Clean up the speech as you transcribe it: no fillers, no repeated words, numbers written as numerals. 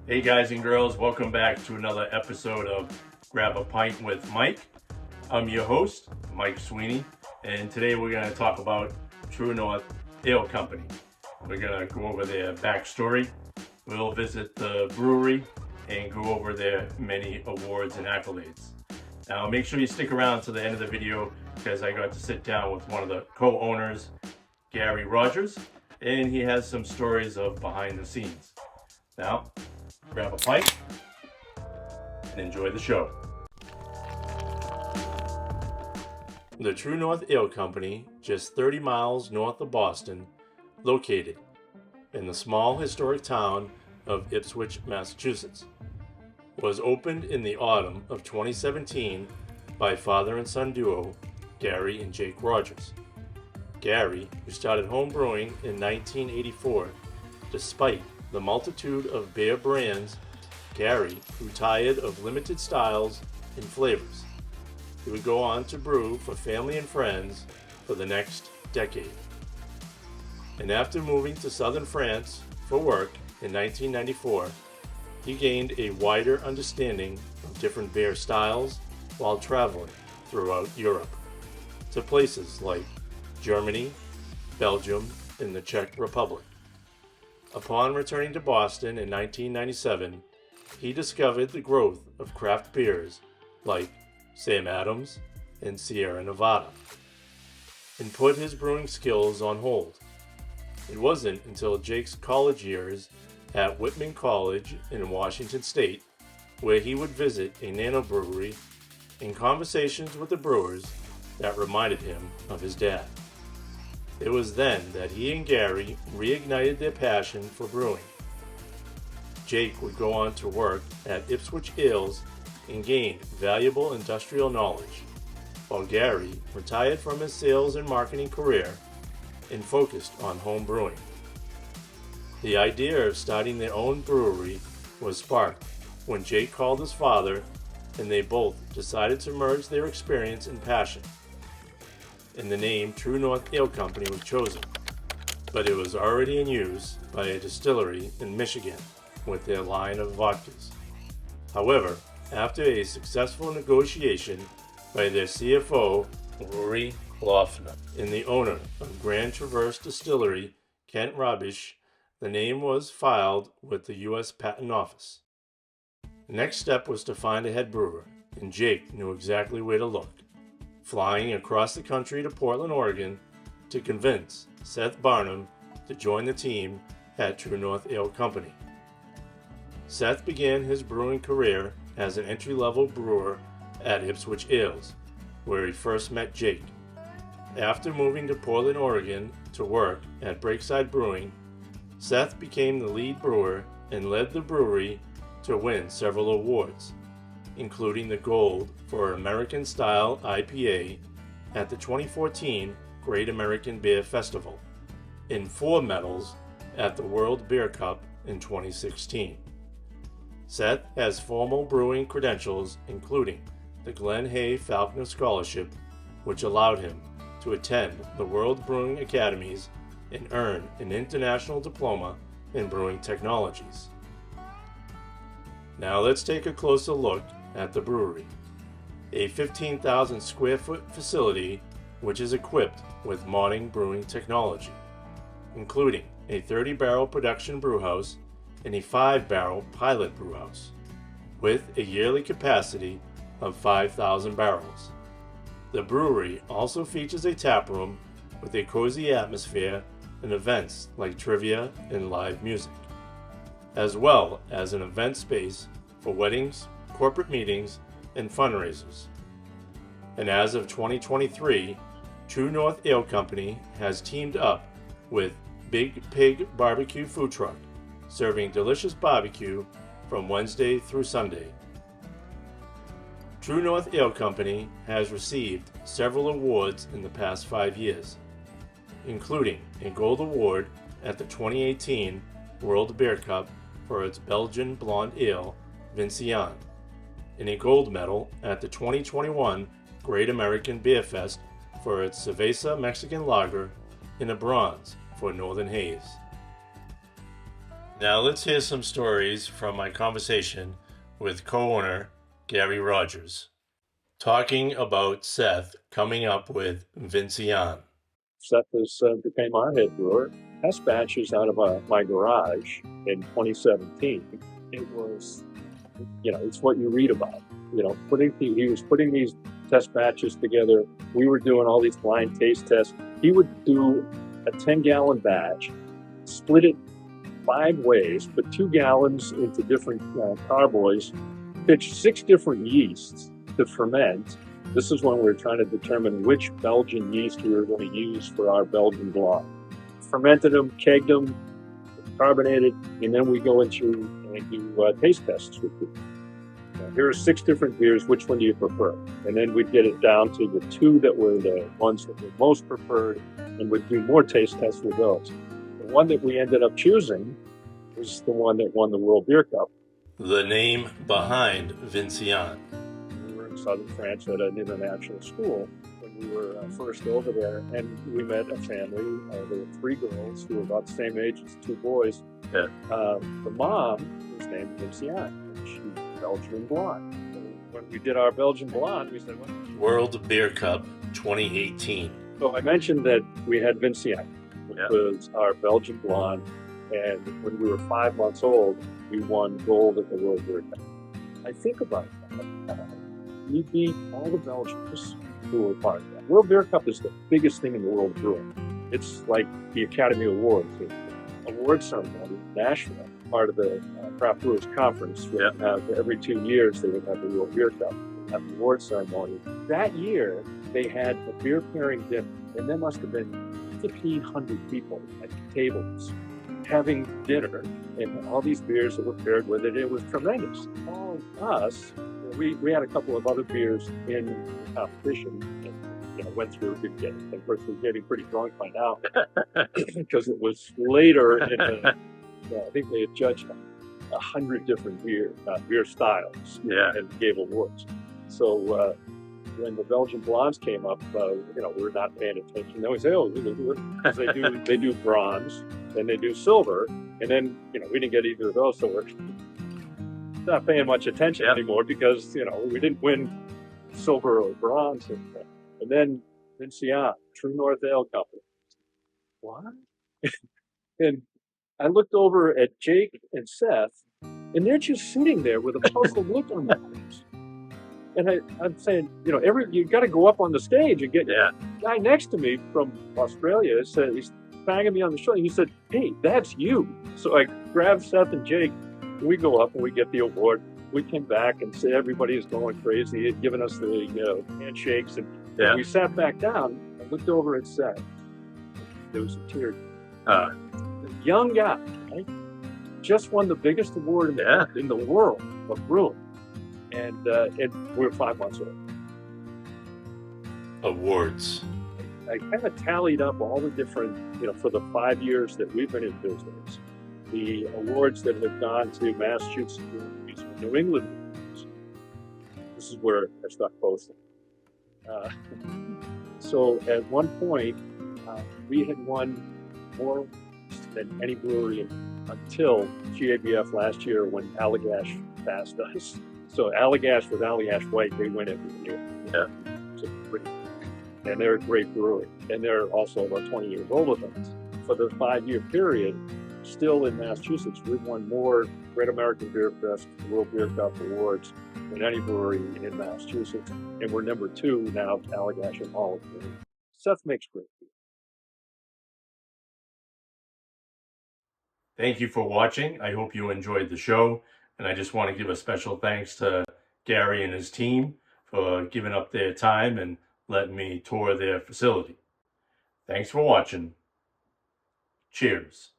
Hey guys and girls, welcome back to another episode of Grab a Pint with Mike. I'm your host, Mike Sweeney, and today we're going to talk about True North Ale Company. We're going to go over their backstory. We'll visit the brewery and go over their many awards and accolades. Now make sure you stick around to the end of the video because I got to sit down with one of the co-owners, Gary Rogers, and he has some stories of behind the scenes. Now, grab a pint and enjoy the show. The True North Ale Company, just 30 miles north of Boston, located in the small historic town of Ipswich, Massachusetts, was opened in the autumn of 2017 by father and son duo Gary and Jake Rogers. Gary, who started home brewing in 1984, despite the multitude of beer brands, Gary grew tired of limited styles and flavors. He would go on to brew for family and friends for the next decade. And after moving to southern France for work in 1994, he gained a wider understanding of different beer styles while traveling throughout Europe to places like Germany, Belgium, and the Czech Republic. Upon returning to Boston in 1997, he discovered the growth of craft beers like Sam Adams and Sierra Nevada, and put his brewing skills on hold. It wasn't until Jake's college years at Whitman College in Washington State, where he would visit a nano brewery, in conversations with the brewers that reminded him of his dad. It was then that he and Gary reignited their passion for brewing. Jake would go on to work at Ipswich Ales and gained valuable industrial knowledge, while Gary retired from his sales and marketing career and focused on home brewing. The idea of starting their own brewery was sparked when Jake called his father, and they both decided to merge their experience and passion. And the name True North Ale Company was chosen, but it was already in use by a distillery in Michigan with their line of vodkas. However, after a successful negotiation by their CFO, Rory Loeffner, and the owner of Grand Traverse Distillery, Kent Rabish, the name was filed with the U.S. Patent Office. The next step was to find a head brewer, and Jake knew exactly where to look, flying across the country to Portland, Oregon, to convince Seth Barnum to join the team at True North Ale Company. Seth began his brewing career as an entry-level brewer at Ipswich Ales, where he first met Jake. After moving to Portland, Oregon to work at Breakside Brewing, Seth became the lead brewer and led the brewery to win several awards, including the gold for American Style IPA at the 2014 Great American Beer Festival, and 4 medals at the World Beer Cup in 2016. Seth has formal brewing credentials, including the Glenn Hay Falconer Scholarship, which allowed him to attend the World Brewing Academies and earn an international diploma in brewing technologies. Now let's take a closer look at the brewery, a 15,000 square foot facility which is equipped with modern brewing technology, including a 30-barrel production brewhouse and a 5-barrel pilot brewhouse, with a yearly capacity of 5,000 barrels. The brewery also features a tap room with a cozy atmosphere and events like trivia and live music, as well as an event space for weddings, corporate meetings, and fundraisers. And as of 2023, True North Ale Company has teamed up with Big Pig Barbecue Food Truck, serving delicious barbecue from Wednesday through Sunday. True North Ale Company has received several awards in the past 5 years, including a gold award at the 2018 World Beer Cup for its Belgian blonde ale, Vinciane, and a gold medal at the 2021 Great American Beer Fest for its Cerveza Mexican Lager, and a bronze for Northern Haze. Now let's hear some stories from my conversation with co-owner Gary Rogers, talking about Seth coming up with Vincian. Seth became our head brewer. Test batches out of my garage in 2017. It was, it's what you read about. He was putting these test batches together. We were doing all these blind taste tests. He would do a 10-gallon batch, split it 5 ways, put 2 gallons into different carboys, pitch 6 different yeasts to ferment. This is when we were trying to determine which Belgian yeast we were going to use for our Belgian blonde. Fermented them, kegged them, carbonated, and then we go into and do taste tests with people. Here are 6 different beers. Which one do you prefer? And then we'd get it down to the 2 that were the ones that were most preferred, and we'd do more taste tests with those. The one that we ended up choosing was the one that won the World Beer Cup. The name behind Vincian. We were in southern France at an international school when we were first over there, and we met a family. There were 3 girls who were about the same age as 2 boys. Yeah. The mom was named Vincian, and she was Belgian blonde. So when we did our Belgian blonde, we said, well, World Beer Cup 2018. So I mentioned that we had Vincian, which was our Belgian blonde, and when we were 5 months old, we won gold at the World Beer Cup. I think about that. We beat all the Belgians who were part of that. World Beer Cup is the biggest thing in the world of brewing. It's like the Academy Awards. The award ceremony in Nashville, part of the Craft Brewers Conference. Would have, every 2 years, they would have the World Beer Cup, have the award ceremony. That year, they had a beer pairing dinner, and there must have been 1,500 people at the tables having dinner, and all these beers that were paired with it. It was tremendous. All of us, we had a couple of other beers in the competition, and went through. Of course, we're getting pretty drunk by now because it was later. I think they had judged 100 different beer styles, and gave awards. So when the Belgian blondes came up, we're not paying attention. They always say, "Oh, they do bronze, then they do silver," and then we didn't get either of those, so we're not paying much attention anymore because we didn't win silver or bronze. And then Vincian, True North Ale Company. What? And I looked over at Jake and Seth, and they're just sitting there with a puzzled look on their face. And I'm saying, you got to go up on the stage and get the guy next to me from Australia. He's banging me on the shoulder. He said, "Hey, that's you." So I grabbed Seth and Jake. We go up and we get the award. We came back and said everybody is going crazy. He had given us the handshakes, and we sat back down and looked over at Seth. There was a tear. The young guy, right, just won the biggest award in the world of brewing. And we're 5 months old. Awards. I kind of tallied up all the different, for the 5 years that we've been in business, the awards that have gone to Massachusetts breweries, New England breweries. This is where I stopped posting. So at one point, we had won more than any brewery until GABF last year when Allagash passed us. So Allagash with Allagash White, they win every year. And they're a great brewery. And they're also about 20 years older than us. For the 5-year period, still in Massachusetts, we've won more Great American Beer Fest, World Beer Cup awards than any brewery in Massachusetts. And we're number 2 now, Allagash and Hall. Seth makes great beer. Thank you for watching. I hope you enjoyed the show. And I just want to give a special thanks to Gary and his team for giving up their time and letting me tour their facility. Thanks for watching. Cheers.